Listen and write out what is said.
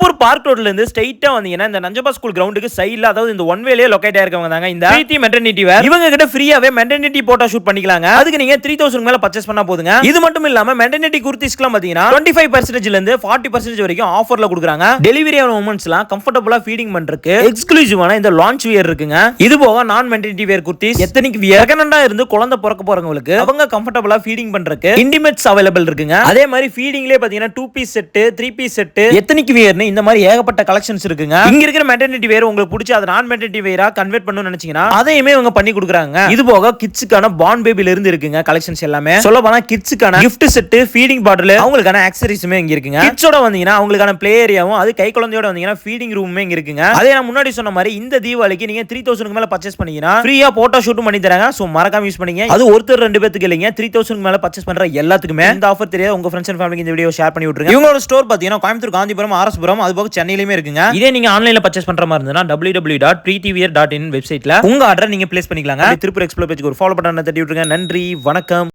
Tiruppur park ரோட்ல இருந்து ஸ்ட்ரைட்டா வந்தீங்கன்னா இந்த நஞ்சப்பா ஸ்கூல் கிரவுண்டுக்கு சைடுல, அதாவது இந்த ஒன் வேலயே லொகேட் ஆயிருக்கவங்க தாங்க இந்த பிரீத்தி மெட்டர்னிட்டி வேர். இவங்க கிட்ட ஃப்ரீயாவே மெட்டர்னிட்டி போட்டோ ஷூட் பண்ணிக்கலாங்க. அதுக்கு நீங்க 3000 மேல பர்ச்சேஸ் பண்ணா போதுங்க. இது மட்டும் இல்லாம மெட்டர்னிட்டி குர்த்திஸ்க்குலாம் பாத்தீங்கன்னா 25% ல இருந்து 40% வரைக்கும் ஆஃபர்ல கொடுக்குறாங்க. டெலிவரி ஆன உமன்ஸ்லாம் கம்ஃபர்ட்டபிளா ஃபீடிங் பண்றதுக்கு எக்ஸ்க்ளூசிவான இந்த லான்ச் வியர் இருக்குங்க. இது போக நான் மெட்டர்னிட்டி வேர் குர்த்திஸ், எத்தனிக் வியர், பிரெக்னன்ட்டா இருந்து குழந்தை பிறக்க போறவங்களுக்கு அவங்க கம்ஃபர்ட்டபிளா ஃபீடிங் பண்றதுக்கு இன்டிமேட்ஸ் அவைலபிள் இருக்குங்க. அதே மாதிரி ஃபீடிங்லயே பாத்தீங்கன்னா 2 piece set, 3 piece set, ethnic வியர்னு இந்த மாதிரி ஏகப்பட்ட கலெக்ஷன்ஸ் இருக்குங்க. இங்க இருக்கிற மெட்டர்னிட்டி வேர் உங்களுக்கு பிடிச்சி அதை நான் மெட்டர்னிட்டி வேரா கன்வெர்ட் பண்ணனும்னு நினைச்சீங்கன்னா அதையுமே இவங்க பண்ணி கொடுக்குறாங்க. இது போக கிட்ஸ்க்கான பார்ன் பேபில இருந்து இருக்குங்க கலெக்ஷன்ஸ் எல்லாமே. சொல்ல போனா கிட்ஸ்க்கான gift செட், ஃபீடிங் பாட்டில், அவங்களுக்கான ஆக்சசரிஸுமே இங்க இருக்குங்க. கிட்ஸோட வந்தீங்கன்னா அவங்களுக்கான ப்ளே ஏரியாவும், அது கை குழந்தையோட வந்தீங்கன்னா ஃபீடிங் ரூமுமே இங்க இருக்குங்க. அதே நான் முன்னாடி சொன்ன மாதிரி இந்த தீபாவளிக்கு நீங்க 3000 மேல பர்ச்சேஸ் பண்ணீங்கன்னா ஃப்ரீயா போட்டோ ஷூட் பண்ணி தராங்க. சோ மறக்காம யூஸ் பண்ணீங்க. அது ஒருத்தர் ரெண்டு பேத்துக்கு இல்லைங்க, 3000 மேல பர்ச்சேஸ் பண்ற எல்லாத்துக்குமே இந்த ஆஃபர் தெரியாது. உங்க ஃப்ரெண்ட்ஸ் அண்ட் ஃபேமிலிக்கு இந்த வீடியோ ஷேர் பண்ணி விட்டுருங்க. இவங்களோட ஸ்டோர் பாத்தீங்கன்னா கோயம்புத்தூர், காந்திபுரம், ஆர்எஸ்புரம், அது போக சென்னையிலுமே இருக்குங்க. இதே நீங்க ஆன்லைன்ல பர்ச்சேஸ் பண்ற மாதிரி இருந்தா www.preethiwear.in வெப்சைட்ல உங்க ஆர்டர் நீங்க பிளேஸ் பண்ணிக்கலாங்க. திருப்பூர் எக்ஸ்ப்ளோர் பேஜ்க்கு ஒரு ஃபாலோ பட்டனை தட்டி விட்டுருங்க. நன்றி, வணக்கம்.